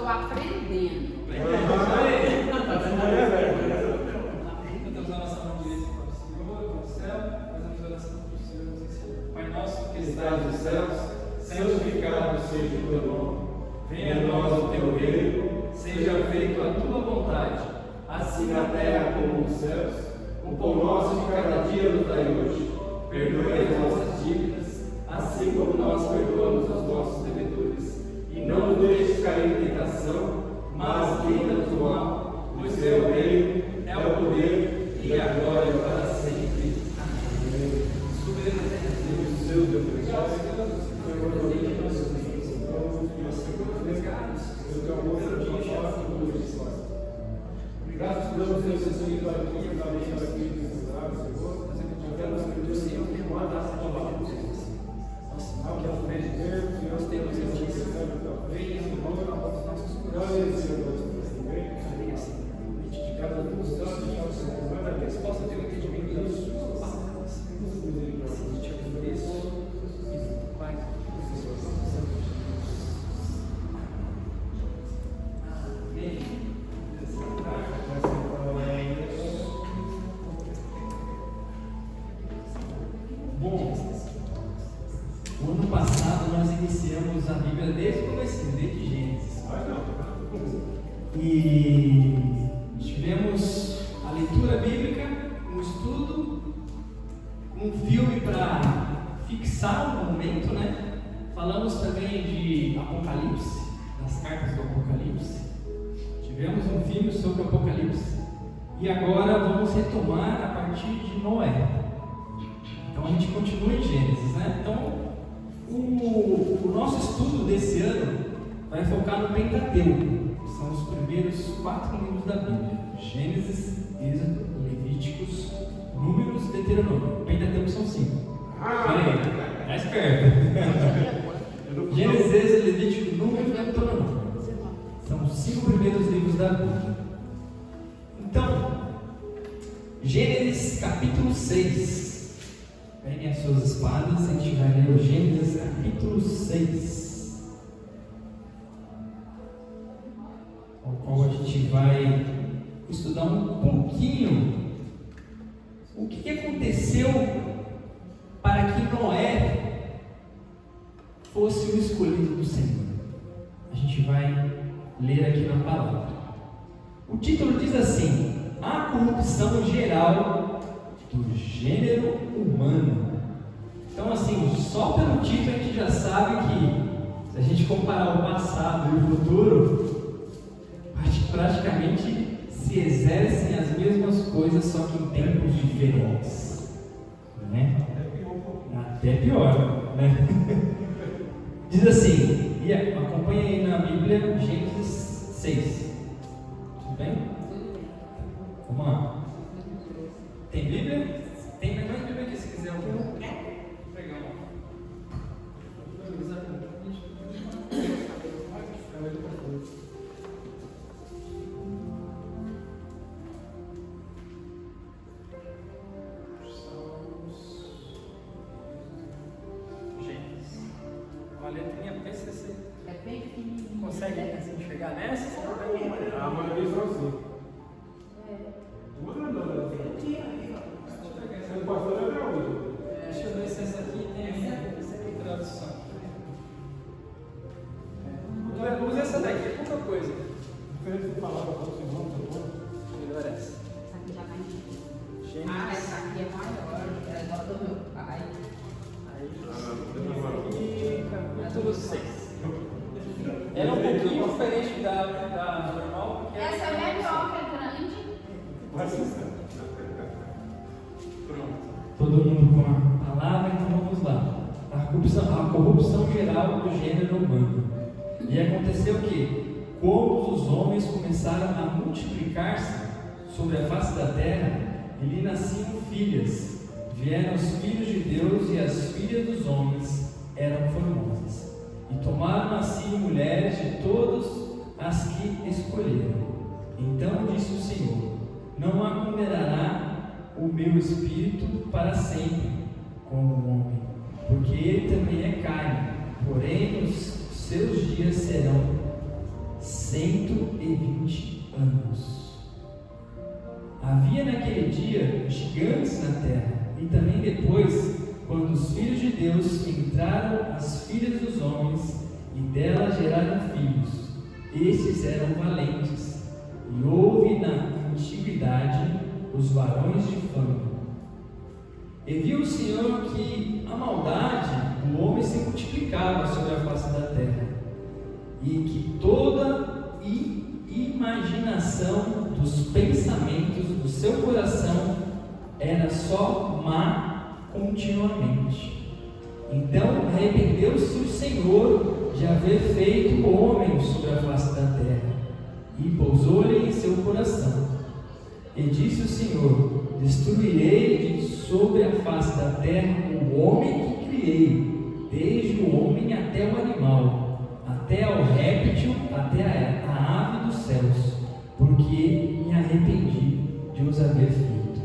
aprendendo. Então, a nossa mão direita para o Senhor, para o céu, fazemos oração para o Senhor nos ensinar. Pai nosso que estás nos céus, santificado seja o teu nome. Venha a nós o teu reino, seja feita a tua vontade, assim na terra como nos céus. O pão nosso de cada dia nos dai hoje. Perdoe as nossas dívidas, assim como nós perdoamos aos nossos devedores. E não nos deixes cair em tentação, mas livra-nos do mal, pois teu reino é o poder e a glória para sempre. Amém. Soberano Deus, Deus obrigado, graças a Deus, Deus, Senhor, para aqui, para aqui, Senhor. Nós queremos que o Senhor tenha uma data de vida. Sinal que é o fé de Deus, nós temos esse Senhor, venha no nome dos nossos corações, Senhor. Venha, Senhor, de cada um dos nossos, Senhor, para que eles possam ter um entendimento das suas palavras. Assim, te agradeço. Pai, amém. Bom, o ano passado nós iniciamos a Bíblia desde o começo, desde Gênesis. E tivemos a leitura bíblica, um estudo, um filme para fixar o momento, né? Falamos também de Apocalipse, das cartas do Apocalipse. Tivemos um filme sobre o Apocalipse. E agora vamos retomar a partir de Noé. Então a gente continua em Gênesis, né? Então o nosso estudo desse ano vai focar no Pentateuco, que são os primeiros 4 livros da Bíblia: Gênesis, Êxodo, Levíticos, Números e Deuteronômio. O Pentateuco são 5. É esperto. Gênesis, Êxodo, Levítico, Números e Deuteronômio. São os 5 primeiros livros da Bíblia. Então, Gênesis capítulo 6. Peguem as suas espadas e a gente vai ler o Gênesis capítulo 6, ao qual a gente vai estudar um pouquinho o que aconteceu para que Noé fosse o escolhido do Senhor. A gente vai ler aqui na palavra. O título diz assim: a corrupção geral do gênero humano. Então, assim, só pelo título a gente já sabe que, se a gente comparar o passado e o futuro, praticamente se exercem as mesmas coisas, só que em tempos diferentes, né? Até pior, né? Diz assim, e acompanha aí na Bíblia, Gênesis 6. Tudo bem? Vamos lá. Tem Bíblia? Tem mais Bíblia aqui, se quiser algum. Vou pegar uma. Gênesis. Uma letrinha PCC. É bem pequenininho. Consegue assim, chegar nessa? A maioria são assim. Você pode fazer até hoje. Deixa eu ver se essa aqui tem tradução. Usa essa daqui, é pouca coisa. Diferente de palavra para você, não, tá bom? Melhor essa. Essa aqui já vai. Gênesis. Ah, essa aqui é maior. É igual do meu pai. Aí, capítulo 6. Ela é um pouquinho diferente da normal. Porque Essa é melhor que a grande. Pronto. Todo mundo com a palavra, então vamos lá. A corrupção geral do gênero humano. E aconteceu que, como os homens começaram a multiplicar-se sobre a face da terra, e lhe nasciam filhas. Vieram os filhos de Deus e as filhas dos homens eram formosas. E tomaram a si mulheres de todas as que escolheram. Então disse o Senhor: não a condenará o meu espírito para sempre com o homem, porque ele também é carne, porém os seus dias serão 120 anos. Havia naquele dia gigantes na terra, e também depois, quando os filhos de Deus entraram as filhas dos homens, e delas geraram filhos. Estes eram valentes, e houve na antiguidade os varões de fama. E viu o Senhor que a maldade do homem se multiplicava sobre a face da terra, e que toda imaginação dos pensamentos do seu coração era só má continuamente. Então arrependeu-se o Senhor de haver feito o homem sobre a face da terra, e pousou-lhe em seu coração. E disse o Senhor: destruirei de sobre a face da terra o homem que criei, desde o homem até o animal, até ao réptil, até a ave dos céus, porque me arrependi de os haver feito.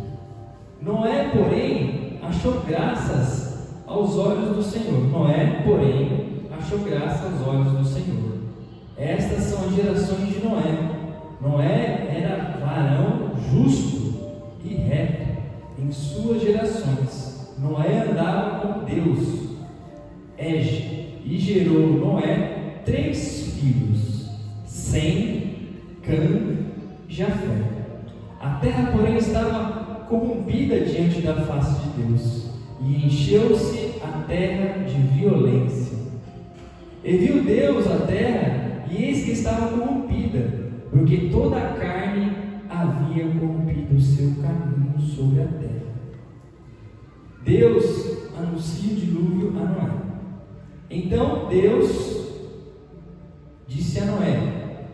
Noé, porém, achou graças aos olhos do Senhor. Noé, porém, achou graça aos olhos do Senhor. Estas são as gerações de Noé. Noé era varão justo e reto em suas gerações. Noé andava com Deus. E gerou Noé 3 filhos: Sem, Cã e Jafé. A terra, porém, estava corrompida diante da face de Deus, e encheu-se a terra de violência. E viu Deus a terra, e eis que estava corrompida, porque toda a carne havia corrompido o seu caminho sobre a terra. Deus anuncia o dilúvio a Noé. Então Deus disse a Noé: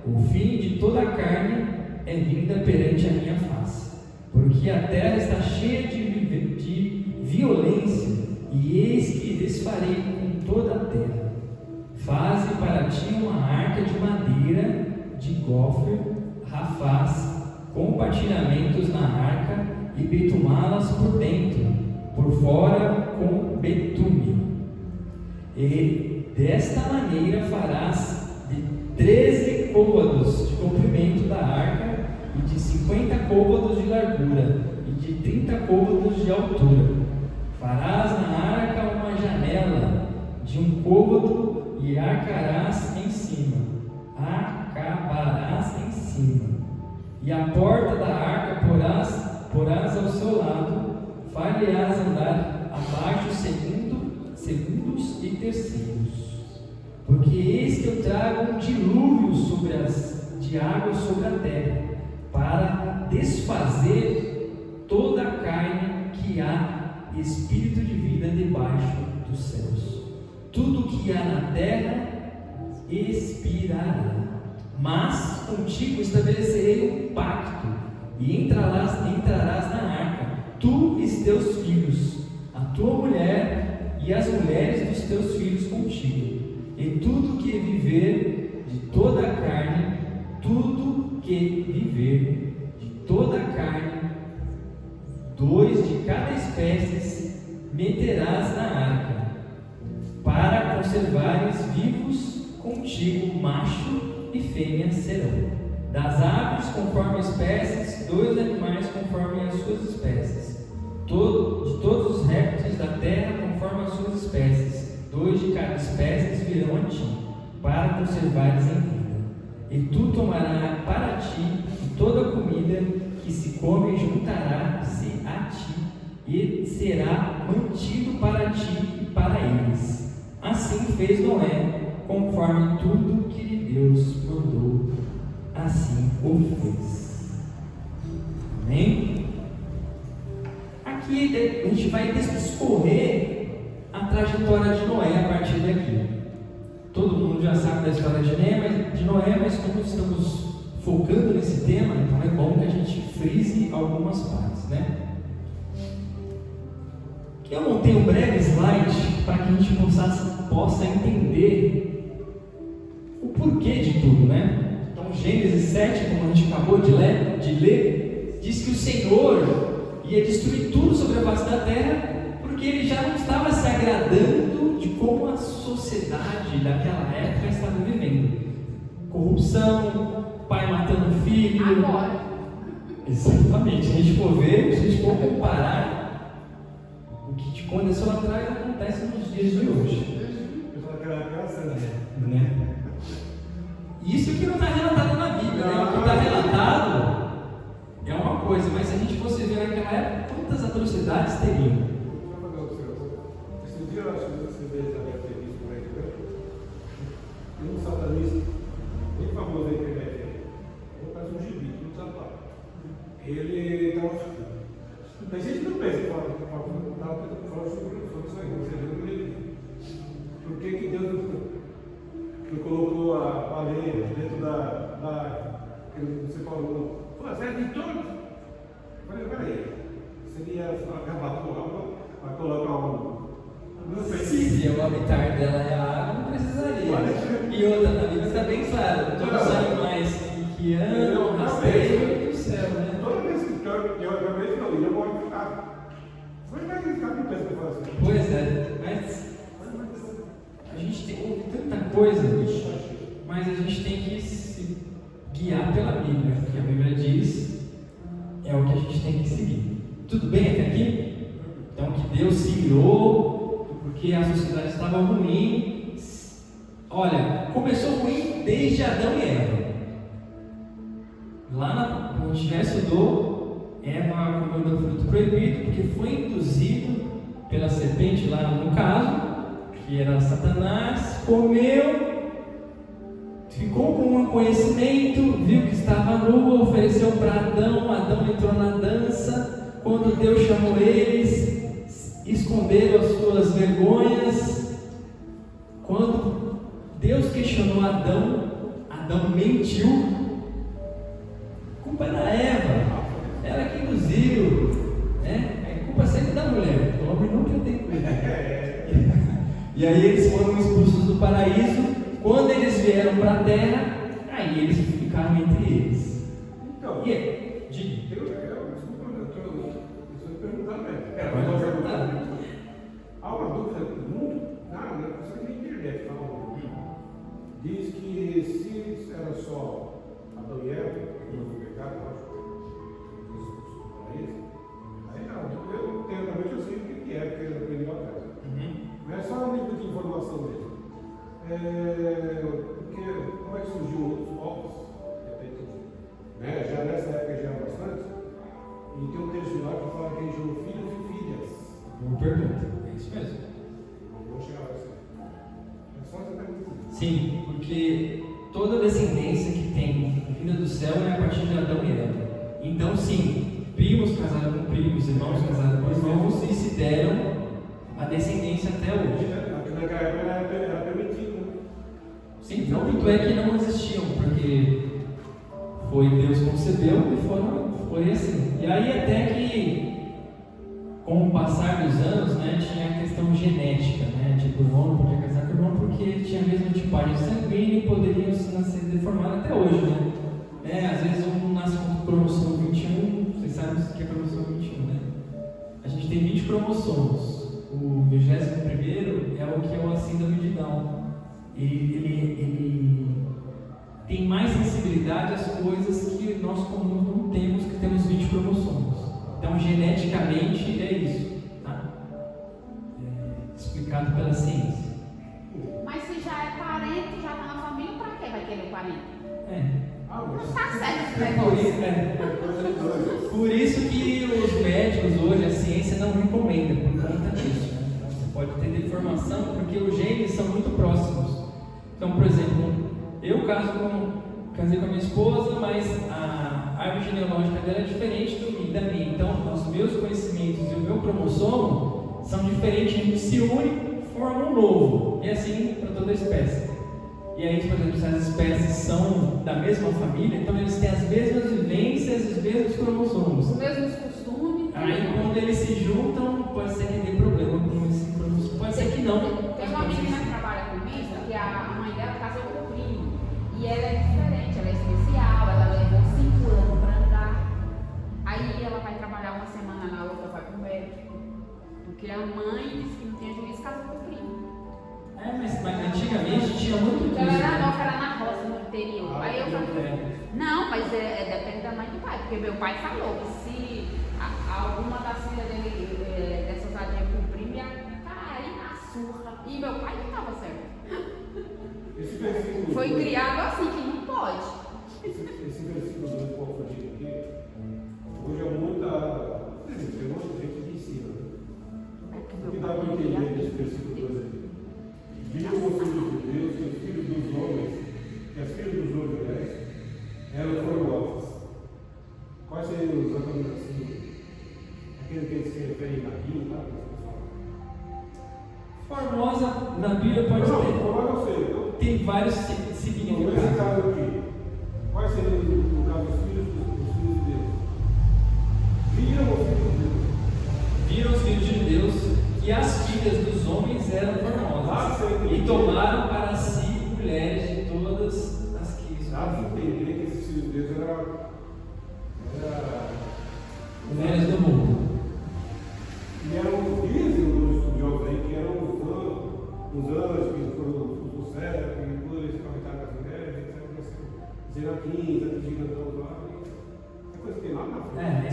o fim de toda a carne é vinda perante a minha face, porque a terra está cheia de violência, e eis que desfarei com toda a terra. Faze para ti uma arca de madeira de gofre, rafaz, compartilhamentos na arca, e betumá-las por dentro, por fora com betume. E desta maneira farás de 13 côvados de comprimento da arca, e de 50 côvados de largura, e de 30 côvados de altura. Farás na arca uma janela de 1 côvado, e acabarás em cima. E a porta da arca porás ao seu lado, far-lhe-ás andar abaixo segundos e terceiros. Porque eis que eu trago um dilúvio de água sobre a terra, para desfazer toda a carne que há espírito de vida debaixo dos céus. Tudo que há na terra expirará. Mas contigo estabelecerei um pacto, e entrarás na arca, tu e teus filhos, a tua mulher e as mulheres dos teus filhos contigo, e tudo que viver de toda a carne, dois de cada espécie meterás na arca, para conservares vivos contigo macho e fêmea serão. Das aves conforme espécies, 2 animais conforme as suas espécies. De todos os répteis da terra conforme as suas espécies, 2 de cada espécie virão a ti, para conservares em vida. E tu tomarás para ti, e toda a comida que se come juntará-se a ti, e será mantido para ti e para eles. Assim fez Noé, conforme tudo que lhe Deus mandou, assim o fez. Amém? Aqui a gente vai discorrer a trajetória de Noé a partir daqui. Todo mundo já sabe da história de Noé, mas como estamos focando nesse tema, então é bom que a gente frise algumas partes, né? Aqui eu montei um breve slide para que a gente possa entender o porquê de tudo, né? Então, Gênesis 7, como a gente acabou de ler, diz que o Senhor ia destruir tudo sobre a face da terra, porque ele já não estava se agradando de como a sociedade daquela época estava vivendo. corrupção, pai matando filho. Agora. Exatamente. Se a gente for ver, se a gente for comparar, o que te aconteceu lá atrás acontece nos dias de hoje. Né? Isso que não está relatado na Bíblia, né? O que está relatado é uma coisa, mas se a gente fosse ver naquela época, quantas atrocidades teriam? Esse dia eu acho que você deve ter visto por aí, né? Tem um satanista, bem famoso na internet, parece um gibi, um sapato. Ele estava. Tem gente que não pensa, fala sobre isso aí, você vê no livro. Por que Deus não colocou a baleia dentro da que você falou? Você é de todos? Eu falei, peraí, seria acabar com a água para colocar um. Se o habitat dela é a água, não precisaria. E outra, na Bíblia está bem claro: todos os animais que andam, rasteiam do céu, né? Toda vez que teoricamente não ia morrer ficar. Mas vai ficar com peso para fazer. Pois é, mas a gente ouve tanta coisa, mas a gente tem que se guiar pela Bíblia. O que a Bíblia diz é o que a gente tem que seguir. Tudo bem até aqui? Então, que Deus se guiou, porque a sociedade estava ruim. Olha, começou ruim desde Adão e Eva. Lá a gente já estudou, Eva comeu do fruto proibido, porque foi induzido pela serpente, lá no caso, que era Satanás, comeu, ficou com um conhecimento, viu que estava nu, ofereceu para Adão, Adão entrou na dança. Quando Deus chamou eles, esconderam as suas vergonhas. Quando Deus questionou Adão, Adão mentiu. A culpa é da Eva, ela que induziu, né? É culpa sempre da mulher, o homem nunca tem culpa. E aí eles foram expulsos do paraíso. Quando eles vieram para a terra, aí eles ficaram entre eles. Então, e aí? Diga. Eu estou perguntando mesmo. Pode perguntar. Há uma dúvida muito. Isso aqui na internet fala. Diz que se era só Adão e Eva, que não foi pecado, aí não, eu teoricamente eu sei o que é, porque eu aprendi lá atrás. Não é só um nível de informação mesmo. Porque como é que surgiu outros povos? Né? Já nessa época já bastante. E tem um texto lá que fala que ele gerou filhos e filhas. Boa pergunta, é isso mesmo. Vou chegar lá assim. É só essa pergunta. Sim, porque toda descendência que tem vinda do céu é a partir de Adão e Eva. Então, sim, primos casaram com primos, irmãos casaram com irmãos e se deram a descendência até hoje. Aqui naquela época era permitido. Sim, não, tanto é que não existiam, porque foi Deus concebeu e foi assim. E aí até que, com o passar dos anos, né, tinha a questão genética, né? Tipo, o irmão não podia casar com o irmão porque ele tinha a mesma tipagem sanguínea e poderiam nascer deformados até hoje, né? Às vezes um nasce com cromossomo 21, vocês sabem o que é cromossomo 21, né? A gente tem 20 cromossomos. O 21º é o que é a síndrome de Down. Ele tem mais sensibilidade às coisas que nós comuns não temos, que temos 20 cromossomos. Então, geneticamente, é isso, tá? Explicado pela ciência. Mas se já é parente, já está na família, para que vai querer o parente? Não Mas está certo esse negócio. Por isso que os médicos hoje, a ciência não recomenda por conta disso, né? Então, você pode ter deformação porque os genes são muito próximos. Então, por exemplo, eu casei com a minha esposa, mas a árvore genealógica dela é diferente da minha. Então, os meus conhecimentos e o meu cromossomo são diferentes, a gente se une, forma um novo. E assim para toda a espécie. E aí, por exemplo, se as espécies são da mesma família, então eles têm as mesmas vivências, os mesmos cromossomos. Os mesmos costumes. Aí, quando eles se juntam, pode ser que dê problema com esse cromossomo. Pode ser que não. Tem uma menina que trabalha comigo, que a mãe dela casou com o primo. E ela é diferente, ela é especial, ela levou 5 anos para andar. Aí ela vai trabalhar uma semana, na outra vai para o médico. Porque a mãe disse que não tinha juízo, casou com o primo. Mas antigamente tinha muito Ela disso, era né? nova, era na roça, interior. Aí eu falei, não, mas depende da mãe do pai, porque meu pai falou que se alguma das filhas dele dessas adias cumprir, minha cair na surra. E meu pai não estava certo. Foi criado assim, que não pode. Esse versículo do confundido aqui, hoje é muita. Tem muita gente que ensina, né? O que dá para entender desse versículo 2 aqui? Viram os filhos de Deus que os filhos dos homens, que as filhas dos homens, aliás, eram formosas. Quais seriam os exatamente assim? Aquele que se refere a Raquel, tá? Formosa na Bíblia pode ter. Formosa eu sei. Tem vários Nesse significados. caso aqui, quais seriam, no caso, os filhos de Deus? Viram os filhos de Deus? Viram os filhos de Deus que as filhas dos homens eram formosas e tomaram para si mulheres de todas as que Dá para entender que esses filhos de Deus eram mulheres do mundo. e eram, dizem os estudiosos aí, que eram os anjos que foram do céu, que depois eles ficavam com as mulheres, etc. Zeraquins, aqueles gigantões lá. É coisa que tem lá na frente.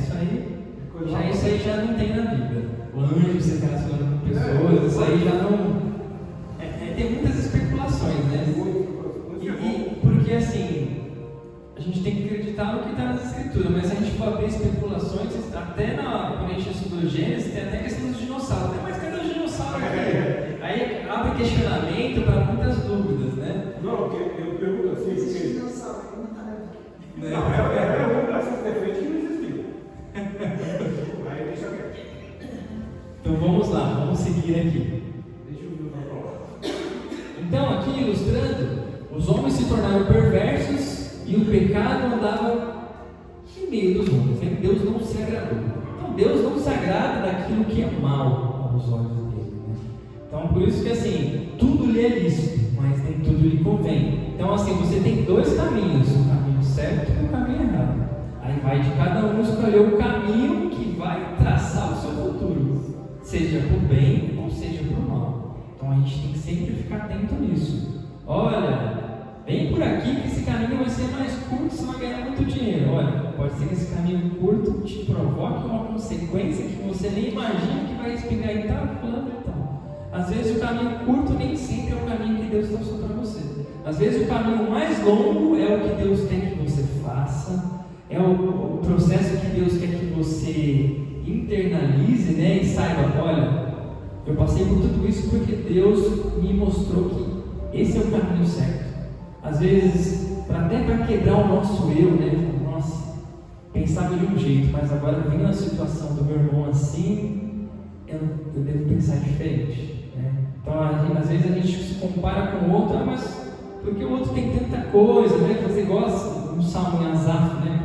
Isso aí já não tem na Bíblia. O anjo se relacionando com pessoas, isso aí já não. Tem muitas especulações, né? Porque assim, a gente tem que acreditar no que está nas escrituras, mas se a gente for abrir especulações, até quando a gente estudou Gênesis, tem até questão dos dinossauros. Mas cadê os dinossauros aqui? Aí abre questionamento para muitas dúvidas, né? Não, porque eu pergunto assim, porque. dinossauro, não está na Bíblia. Não, é uma relação perfeita que não existiu. Aí deixa quieto. Então vamos lá, vamos seguir aqui. Deixa eu ver para falar. Então, aqui ilustrando, os homens se tornaram perversos e o pecado andava em meio dos homens. Deus não se agradou. Então, Deus não se agrada daquilo que é mal aos olhos dele. Né? Então, por isso que assim, tudo lhe é lícito, mas nem tudo lhe convém. Então, assim, você tem dois caminhos, o caminho certo e o caminho errado. Aí vai de cada um escolher o caminho que vai traçar o seu futuro, seja para o bem ou seja para o mal. Então a gente tem que sempre ficar atento nisso. Olha, vem por aqui que esse caminho vai ser mais curto, você vai ganhar muito dinheiro. Olha, pode ser que esse caminho curto te provoque uma consequência que você nem imagina que vai espingar em tal, fulano e tal. Às vezes o caminho curto nem sempre é o caminho que Deus traçou para você. Às vezes o caminho mais longo é o que Deus tem que você faça. É o processo que Deus quer que você internalize, né? E saiba, olha, eu passei por tudo isso porque Deus me mostrou que esse é o caminho certo. Às vezes, até para quebrar o nosso eu, né? Nossa, pensava de um jeito, mas agora vem a situação do meu irmão assim, eu devo pensar diferente, né? Então, às vezes a gente se compara com o outro, mas porque o outro tem tanta coisa, né? Você gosta de um salmo em Asaf, né?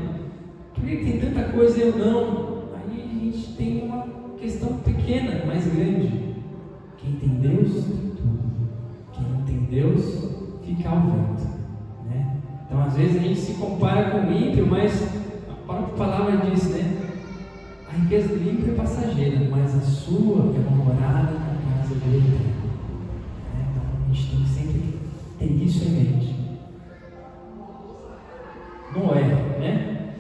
Por que tem tanta coisa e eu não? Aí a gente tem uma questão pequena, mas grande. Quem tem Deus tem tudo. Quem não tem Deus fica ao vento, né? Então às vezes a gente se compara com o ímpio, mas a própria palavra diz, né? A riqueza do ímpio é passageira, mas a sua é uma morada na casa do Eterno. Então a gente tem que sempre ter isso em mente. Noé, né?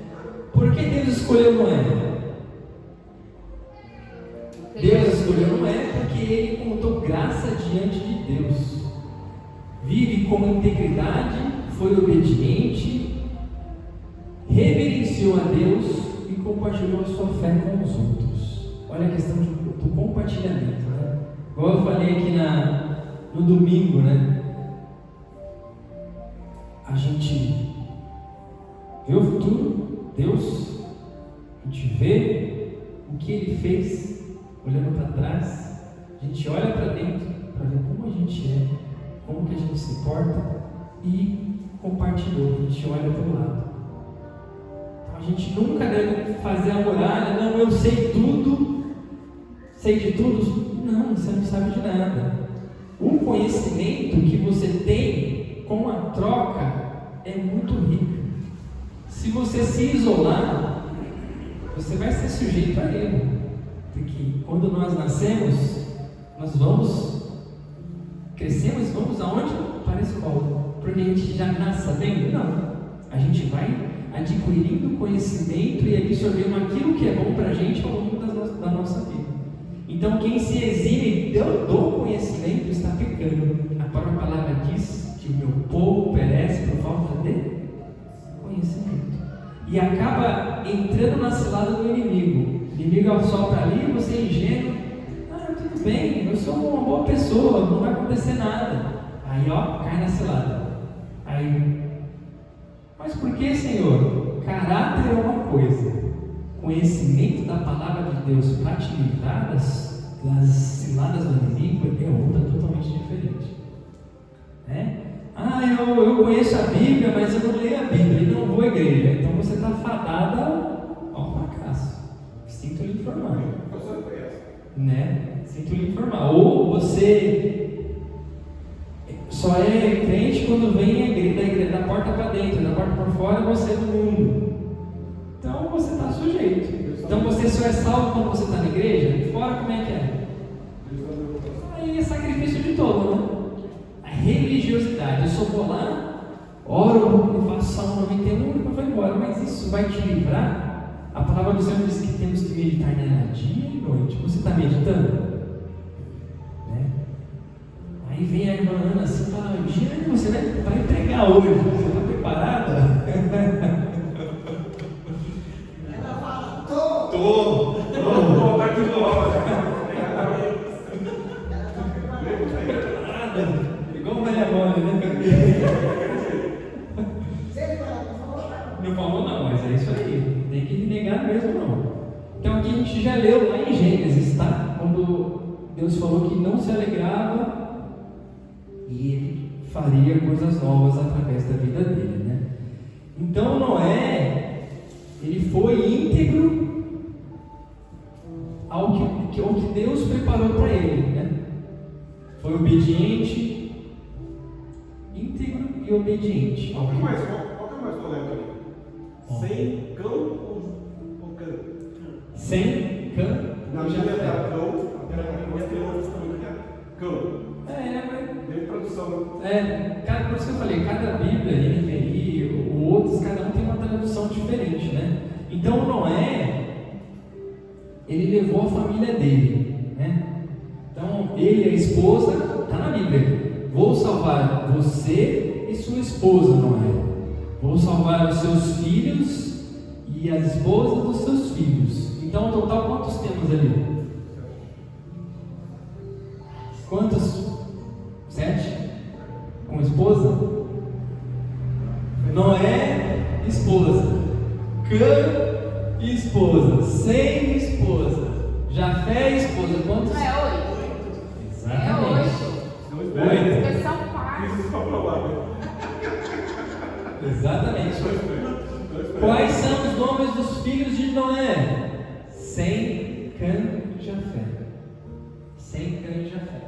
Por que Deus escolheu Noé? Deus escolheu Noé porque ele contou graça diante de Deus. Vive com integridade, foi obediente, reverenciou a Deus e compartilhou a sua fé com os outros. Olha a questão do compartilhamento, né? Igual eu falei aqui no domingo, né? A gente vê o futuro, Deus, a gente vê o que Ele fez, olhando para trás, a gente olha para dentro para ver como a gente é, como que a gente se porta e compartilhou, a gente olha para o lado. Então a gente nunca deve fazer a muralha, não, eu sei tudo, sei de tudo. Não, você não sabe de nada. O conhecimento que você tem com a troca é muito rico. Se você se isolar, você vai ser sujeito a erro. Porque quando nós nascemos, nós crescemos e vamos aonde? Para a escola. Por porque a gente já nasce sabendo? Não. A gente vai adquirindo conhecimento e absorvendo aquilo que é bom para a gente ao longo da nossa vida. Então, quem se exime do conhecimento está pecando. A própria palavra diz que o meu povo perece por falta de conhecimento. E acaba entrando na cilada do inimigo. O inimigo solta ali, você é ingênuo. Tudo bem, eu sou uma boa pessoa, não vai acontecer nada. Aí, cai na cilada. Aí, mas por que, Senhor? Caráter é uma coisa, conhecimento da palavra de Deus para te livrar das ciladas do inimigo é outra totalmente diferente. Eu conheço a Bíblia, mas eu não leio a Bíblia e não vou à igreja. Então você está fadada ao fracasso. Sinto lhe informar. Sinto lhe informar. Ou você só é crente quando vem a igreja, da porta para dentro, da porta para fora, você é do mundo. Então você está sujeito. Então você só é salvo quando você está na igreja? Fora, como é que é? Aí é sacrifício de todo, né? A religiosidade. Eu só vou lá, oro, faço Salmo 91 e vou embora. Mas isso vai te livrar? A palavra do Senhor diz que temos que meditar nela dia e noite. Você está meditando? Aí vem a irmã Ana assim e fala: Giane, você vai pregar hoje, você está preparada? Ela fala: Tô, tá aqui do lado. Igual Maria Mole, né? Não falou não, mas é isso aí, tem que negar mesmo não. Então aqui a gente já leu lá em Gênesis, tá? Quando Deus falou que não se alegrava e ele faria coisas novas através da vida dele, né? Então Noé, ele foi íntegro ao que Deus preparou para ele, né? Foi obediente, íntegro e obediente. Qual que é mais polêmico ali? Sem cão ou cão? Sem cão. Na minha era cão, até tem outros também que é cão. Tem tradução. Cara, por isso que eu falei, cada Bíblia, NVI, ou outros, cada um tem uma tradução diferente, né? Então Noé, ele levou a família dele, né? Então ele e a esposa, está na Bíblia: vou salvar você e sua esposa, Noé. Vou salvar os seus filhos e as esposas dos seus filhos. Então, no total, quantos temos ali? Quantos? 7? Com esposa? Noé, esposa. Cã e esposa. Sem esposa. Jafé, esposa. Quantos? Não é 8? Exatamente. É 8. Porque são pais. Exatamente. Quais são os nomes dos filhos de Noé? Sem, Cã e Jafé. Sem, Cã e Jafé.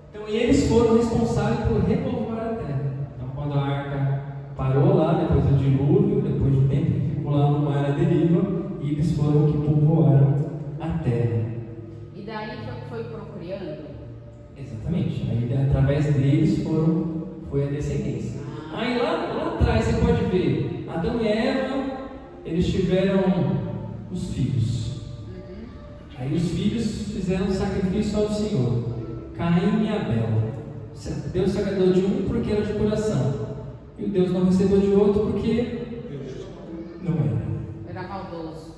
Então eles foram responsáveis por repovoar a terra. Então quando a arca parou lá, depois do dilúvio, depois do tempo que ficou lá no mar à deriva, e eles foram que povoaram a terra. E daí foi procriando? Exatamente. Aí através deles foi a descendência. Aí lá atrás você pode ver, Adão e Eva, eles tiveram os filhos. Aí os filhos fizeram sacrifício ao Senhor, Caim e Abel. Deus se agradou de um porque era de coração, e Deus não recebeu de outro porque não era. Era maldoso.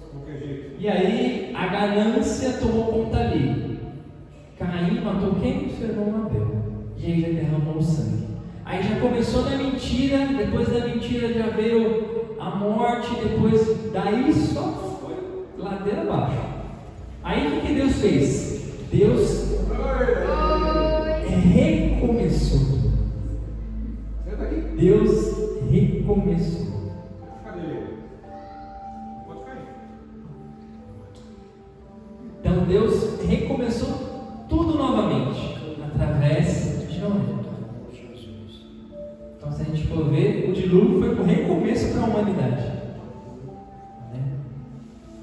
E aí a ganância tomou conta ali. Caim matou quem? O seu irmão Abel. E aí já derramou o sangue. Aí já começou na mentira, depois da mentira já veio a morte, depois daí só foi ladeira abaixo. Aí o que Deus fez? Deus recomeçou. Deus recomeçou. Então Deus recomeçou tudo novamente através de Noé. Então, se a gente for ver, o dilúvio foi um recomeço para a humanidade.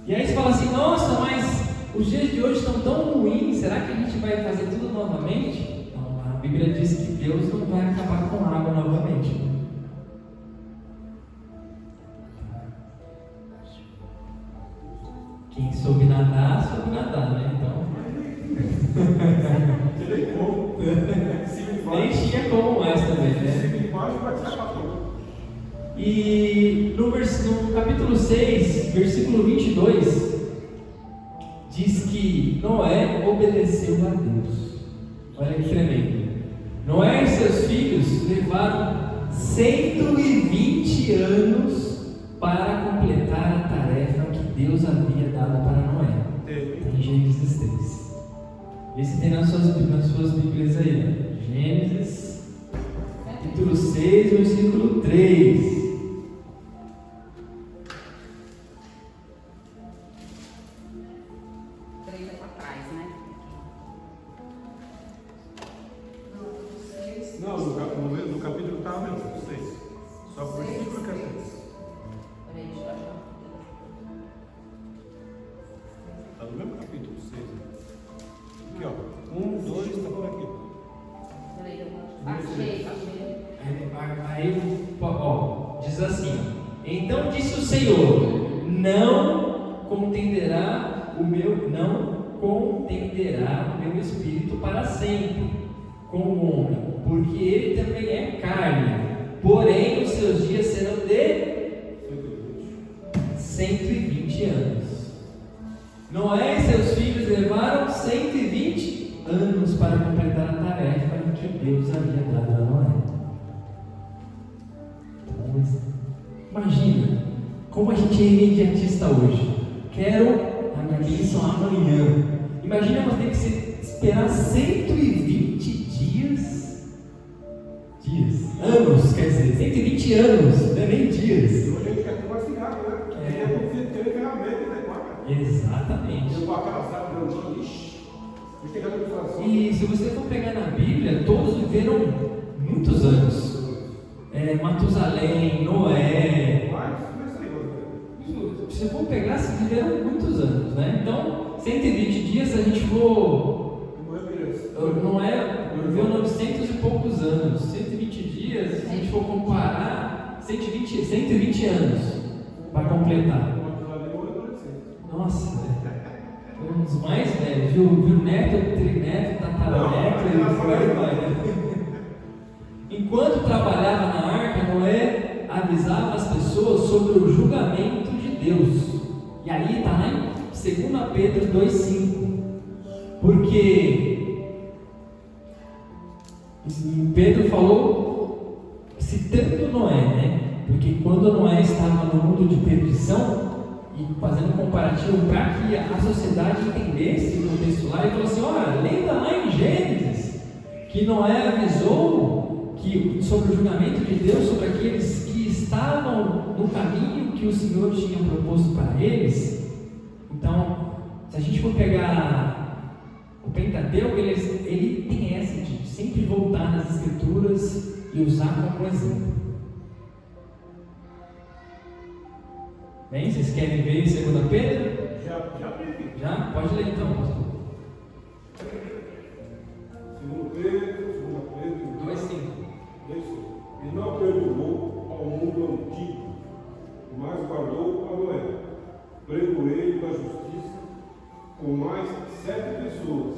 E aí você fala assim: nossa, mas os dias de hoje estão tão ruins, será que a gente vai fazer tudo novamente? Não, a Bíblia diz que Deus não vai acabar com água novamente. Nem tinha como mais também, né? E no capítulo 6, versículo 22, diz que Noé obedeceu a Deus. Olha que tremendo. Noé e seus filhos levaram 120 anos para completar a tarefa que Deus havia dado para Noé. Em Gênesis 3. Vê se tem nas suas Bíblias aí. Né? Gênesis, capítulo 6, versículo 3. Não, no capítulo que estava mesmo, 6. Só por isso que eu quero. Está no mesmo capítulo 6. Aqui, ó. 1, 2, está por aqui. Achei. Aí, ó, diz assim: então disse o Senhor: não contenderá o meu espírito para sempre com o homem, porque ele também é carne, porém os seus dias serão de 120 anos. Noé e seus filhos levaram 120 anos para completar a tarefa que Deus havia dado a Noé. Imagina como a gente é imediatista hoje. Quero a minha bênção amanhã. Imagina você ter que esperar 120 anos, quer dizer, 120 anos, não é nem dias. Hoje a gente quer ter mais cigarro, né? Quer ter ferramenta adequada. Exatamente. Eu vou aquela sala grandona, ixi. E se você for pegar na Bíblia, todos viveram muitos anos. Matusalém, Noé. Se for pegar, se viveram muitos anos, né? Então, 120 dias, se a gente for. Noé viveu 900 e poucos anos. 120 dias, se a gente for comparar, 120 anos para completar. Nossa, um dos mais velhos, viu neto, trineto, tataraneto, e por aí vai, né? Enquanto trabalhava na arca, Noé avisava as pessoas sobre o julgamento de Deus. E aí está lá em 2 Pedro 2,5. Porque Pedro falou, citando Noé, né? Porque quando Noé estava no mundo de perdição, e fazendo um comparativo para que a sociedade entendesse o contexto lá, ele falou assim: olha, lembra lá em Gênesis que Noé avisou sobre o julgamento de Deus sobre aqueles que estavam no caminho que o Senhor tinha proposto para eles. Então, se a gente for pegar o Pentateuco, ele tem essa de sempre voltar nas Escrituras e usar como exemplo. Bem, vocês querem ver em 2 Pedro? Já? Pode ler então, pastor. 2 Pedro 2,5. E não perdoou ao mundo antigo, mas guardou a Noé, pregoeiro da justiça, com mais 7 pessoas,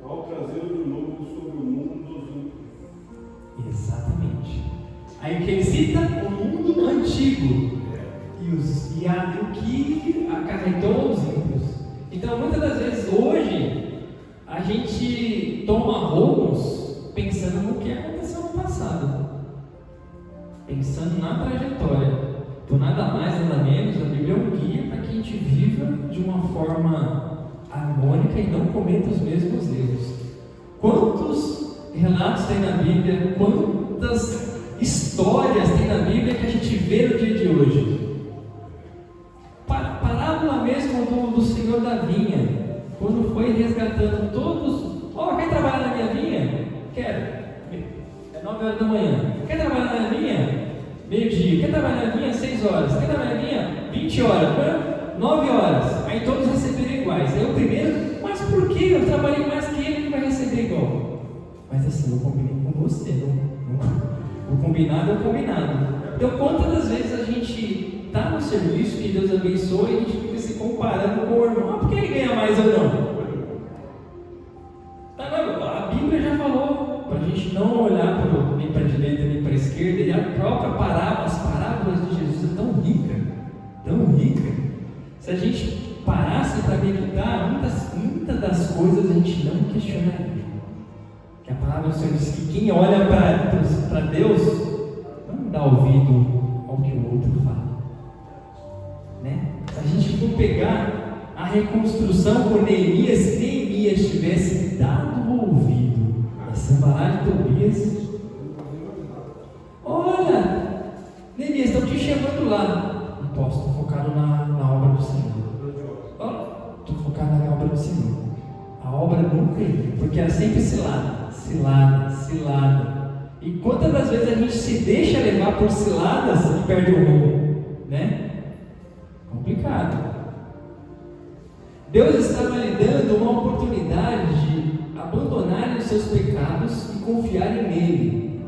ao trazer o dilúvio sobre o mundo dos ímpios. Exatamente. Aí que ele cita o mundo antigo e o que acarretou os ímpios. Então, muitas das vezes hoje a gente toma rumos pensando no que aconteceu no passado, pensando na trajetória. Por nada mais, nada menos, a Bíblia é um guia para que a gente viva de uma forma harmônica e não cometa os mesmos erros. Quantos relatos tem na Bíblia, quantas histórias tem na Bíblia que a gente vê no dia de hoje? Parábola mesmo do Senhor da vinha, quando foi resgatando todos. Quer trabalhar na minha vinha? Quero. É 9 horas da manhã. Quer trabalhar na minha vinha? Meio-dia. Quer trabalhar na vinha? 6 horas. Quer trabalhar na vinha? 20 horas. 9 horas. Aí todos receberam iguais. Aí o primeiro, mas por que eu trabalhei mais que ele vai receber igual? Mas assim, eu combinei com você. O combinado é o combinado. Então, quantas das vezes a gente está no serviço que Deus abençoa e a gente fica se comparando com o irmão? Por que ele ganha mais ou não? A Bíblia já falou não olhar nem para a direita nem para a esquerda, e a própria parábola, as parábolas de Jesus é tão rica. Se a gente parasse para meditar, muitas das coisas a gente não questionaria. Que a palavra do Senhor diz que quem olha para Deus não dá ouvido ao que o outro fala, né? Se a gente for pegar a reconstrução com Neemias, se Neemias tivesse dado ouvido a Sanballat de Tobias, olha, Neemias, estão te chamando lá. Não posso, estou focado na obra do Senhor. Estou focado na obra do Senhor. A obra nunca ia, porque era sempre cilada. E quantas das vezes a gente se deixa levar por ciladas e perde o rumo, né? Complicado. Deus estava lhe dando uma oportunidade de abandonar os seus pecados e confiar nele.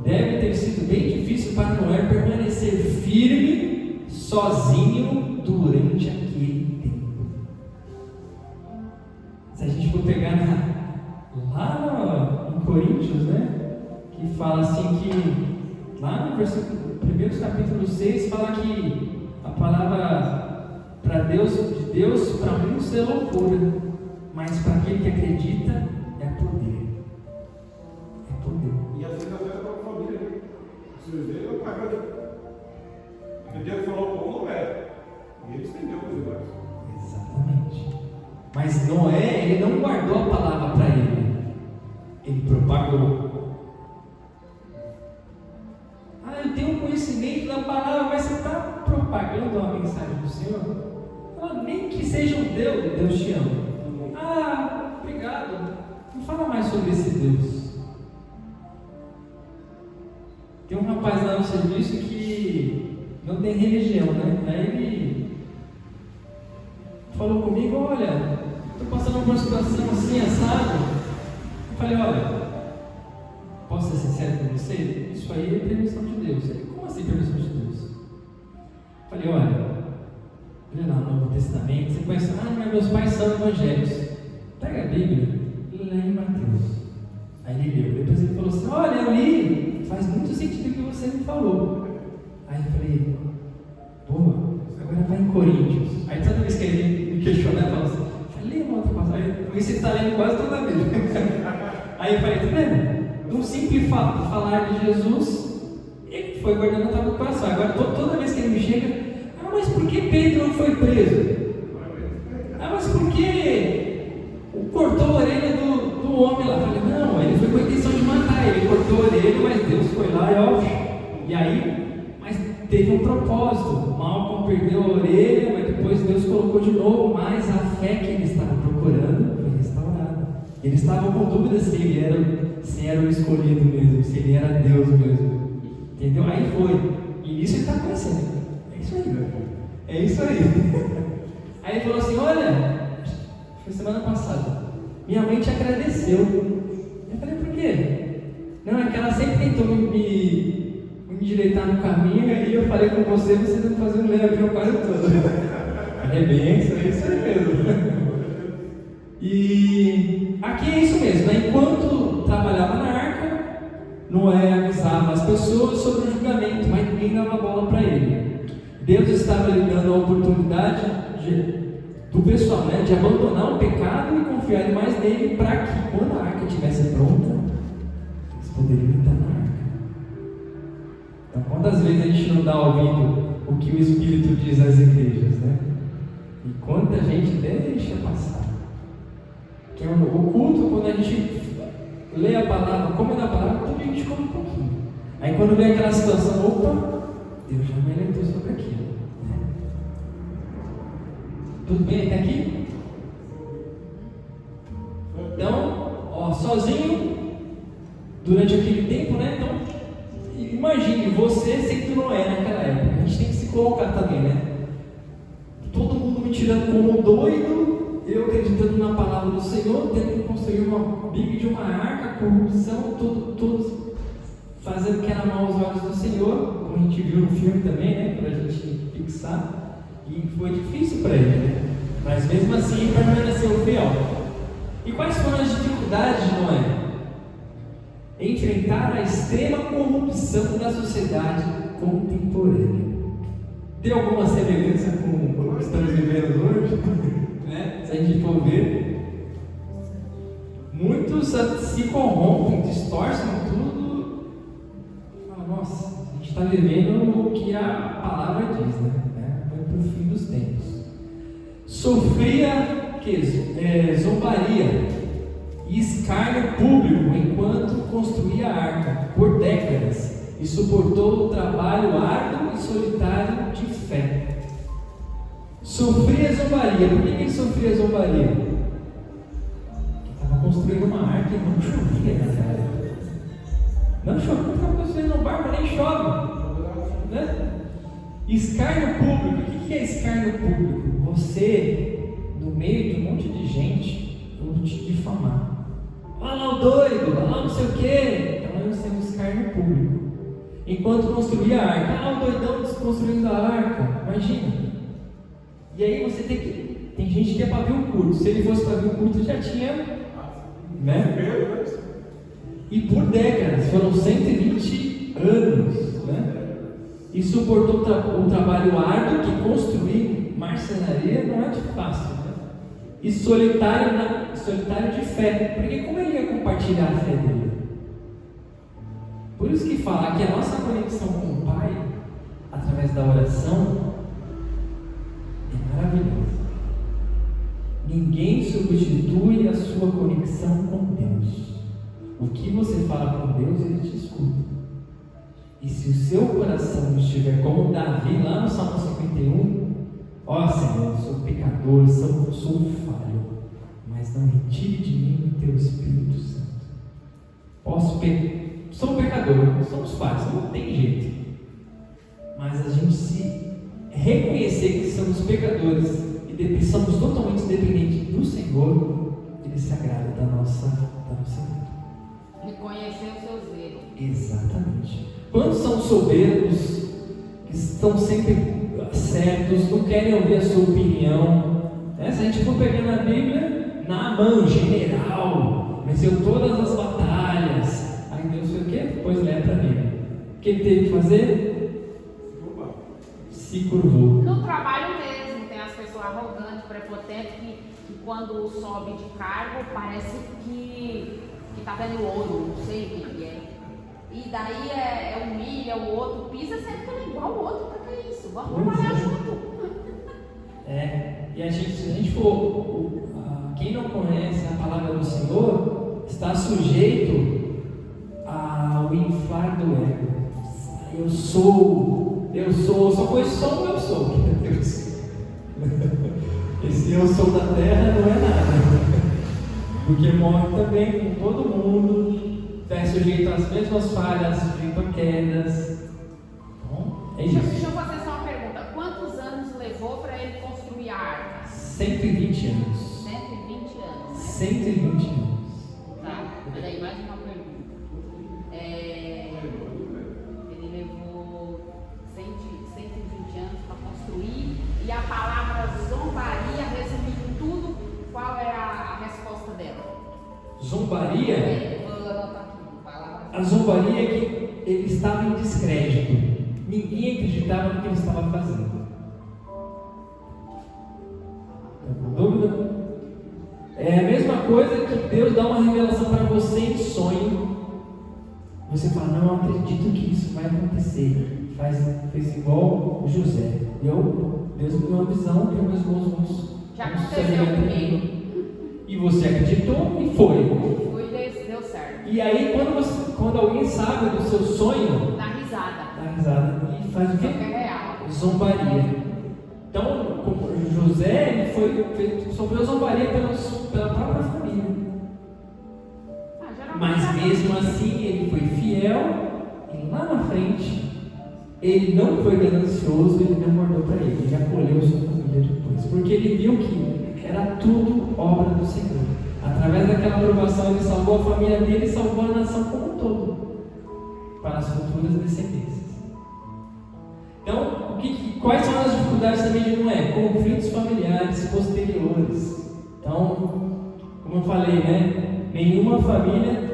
Deve ter sido bem difícil para Noé permanecer firme, sozinho, durante aquele tempo. Se a gente for pegar lá em Coríntios, né? Que fala assim que, lá no primeiros capítulo 6, fala que a palavra de Deus para muitos é loucura, mas para aquele que acredita é poder. É poder. E às vezes até para a família, né? Se vocês verem, o pai vai dizer. Deus falou como não era. E ele estendeu os negócios. Exatamente. Mas Noé, ele não guardou a palavra para ele. Ele propagou. Eu tenho conhecimento da palavra, mas você está propagando a mensagem do Senhor? Nem que seja um Deus te ama. Obrigado. Não fala mais sobre esse Deus. Tem um rapaz lá no serviço que não tem religião, né? Aí ele falou comigo, olha, estou passando por uma situação assim, assado. Eu falei, olha, posso ser sincero com você? Isso aí é permissão de Deus. Ele, como assim permissão de Deus? Eu falei, olha, lá no Novo Testamento, você conhece, mas meus pais são evangélicos. Pega a Bíblia e lê em Mateus. Aí ele leu, depois ele falou assim, olha, eu li, faz muito sentido o que você me falou. Aí eu falei, boa, agora vai em Coríntios. Aí toda vez que ele me questionar, eu falo assim, lê uma outra passagem. Por isso ele está lendo quase toda a Bíblia. Aí eu falei, tá vendo? Um simples falar de Jesus, ele foi guardando a tábua do coração. Agora toda vez que ele me chega, mas por que Pedro não foi preso? Mas por que cortou a orelha do homem lá? Eu falei, não, ele foi com a intenção de matar, ele cortou a orelha, mas Deus foi lá e aí, mas teve um propósito. Malcolm perdeu a orelha, mas depois Deus colocou de novo, mas a fé que ele estava procurando foi restaurada. Ele estava com dúvida se ele era o escolhido mesmo, se ele era Deus mesmo. Entendeu? Aí foi. E isso ele está conhecendo. É isso aí, meu irmão. É isso aí. Aí ele falou assim, olha, foi semana passada, minha mãe te agradeceu. Eu falei, por quê? Não, é que ela sempre tentou me endireitar no caminho, e eu falei com você não fazia um leve o quase todo. É bem isso, é isso aí mesmo. E aqui é isso mesmo, né? Enquanto trabalhava na arca, Noé avisava as pessoas sobre o julgamento, mas ninguém dava bola para ele. Deus estava lhe dando a oportunidade do pessoal, né, de abandonar o pecado e confiar mais nele, para que quando a arca estivesse pronta, eles poderiam entrar na arca. Então, quantas vezes a gente não dá ouvido o que o Espírito diz às igrejas, né? E quanta gente deixa passar. Que é o culto, quando a gente lê a palavra, come da palavra, toda a gente come um pouquinho. Aí quando vem aquela situação, opa, Deus já me alertou sobre aquilo. Né? Tudo bem até aqui? Então, sozinho, durante aquele tempo, né? Então, imagine você sendo Noé naquela época. A gente tem que se colocar também, né? Todo mundo me tirando como doido, eu acreditando na palavra do Senhor, tendo que construir uma bíblia de uma arca, corrupção, todos fazendo o que era mal aos olhos do Senhor, como a gente viu no filme também, né? Para a gente fixar. E foi difícil para ele, né? Mas mesmo assim ele permaneceu fiel. E quais foram as dificuldades de Noé? enfrentar a extrema corrupção da sociedade contemporânea. Tem alguma semelhança com o que estamos vivendo hoje? Né? Se a gente for ver, muitos se corrompem, distorcem tudo. Fala, nossa, a gente está vivendo o que a palavra diz, né? Vai para o fim dos tempos. Sofria zombaria e escárnio público enquanto construía a arca por décadas e suportou o trabalho árduo e solitário de fé. Sofria zombaria. Por que ele sofria zombaria? Porque estava construindo uma arca e não chovia nessa área. Não chovia, estava construindo um barco, nem chove, né? Escárnio público. O que é escárnio público? Você, no meio de um monte de gente, vão te difamar. Olha lá o doido, olha lá não sei o quê. Então nós temos escárnio público. Enquanto construía a arca, olha lá o doidão desconstruindo a arca. Imagina. E aí você tem gente que é pavio curto. Se ele fosse pavio curto, já tinha, né? E por décadas, foram 120 anos, né? E suportou o trabalho árduo que construir marcenaria não é de fácil, né? E solitário de fé, porque como ele ia compartilhar a fé dele? Por isso que fala que a nossa conexão com o Pai, através da oração, é maravilhosa. Ninguém substitui a sua conexão com Deus. O que você fala com Deus, Ele te escuta. E se o seu coração estiver como Davi, lá no Salmo 51, ó Senhor, eu sou pecador, sou um falho, mas não retire de mim o teu Espírito Santo. Sou um pecador, somos falhos, não tem jeito. Mas a gente se reconhecer que somos pecadores e somos totalmente dependentes do Senhor, Ele se agrada da nossa vida. Reconhecer os seus erros. Exatamente. Quantos são soberbos, que estão sempre certos, não querem ouvir a sua opinião? Se a gente for pegando a Bíblia, Naamã, general, venceu todas as batalhas. Aí Deus fez o quê? Pôs lepra nele. O que ele teve que fazer? Se curvou. No trabalho mesmo, tem as pessoas arrogantes, prepotentes, que quando sobe de cargo, parece que está vendo ouro, não sei o que é. E daí humilha o outro, pisa, sendo que ele é igual o outro, para que isso? Vamos trabalhar junto. E se a gente for, quem não conhece a palavra do Senhor, está sujeito ao inflar do ego. Eu sou, só coisa só o eu sou. Esse eu sou da terra não é nada. Porque morre também com todo mundo, é sujeito às mesmas falhas, sujeito a quedas. Bom, é isso. Deixa eu fazer só uma pergunta. Quantos anos levou para ele construir a arca? 120 anos. 120 anos, né? 120 anos. Tá, peraí, mais uma pergunta. Ele levou 120 anos para construir, e a palavra zombaria, resumindo tudo, qual é a resposta dela? Zombaria? Vou anotar aqui. A zombaria é que ele estava em descrédito. Ninguém acreditava no que ele estava fazendo. Dúvida? É a mesma coisa que Deus dá uma revelação para você em sonho. Você fala, não acredito que isso vai acontecer. Fez igual o José. Deus me deu uma visão que meus irmãos já aconteceu comigo. E você acreditou e foi. Deu certo. E aí quando alguém sabe do seu sonho, dá risada e faz o quê? É real. Zombaria. Então, José sofreu zombaria pela própria família. Mas mesmo assim ele foi fiel, e lá na frente ele não foi ganancioso, ele não guardou para ele acolheu sua família depois, porque ele viu que era tudo obra do Senhor. Através daquela aprovação ele salvou a família dele e salvou a nação como um todo, para as futuras descendências. Então, quais são as dificuldades também de Noé? Conflitos familiares posteriores. Então, como eu falei, nenhuma família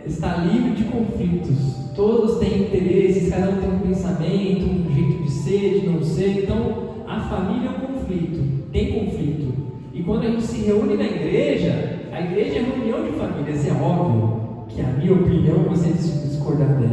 está livre de conflitos. Todos têm interesses, cada um tem um pensamento, um jeito de ser, de não ser. Então, a família é um conflito, tem conflito. E quando a gente se reúne na igreja, a igreja é reunião de famílias. É óbvio que a minha opinião, você discordar dela.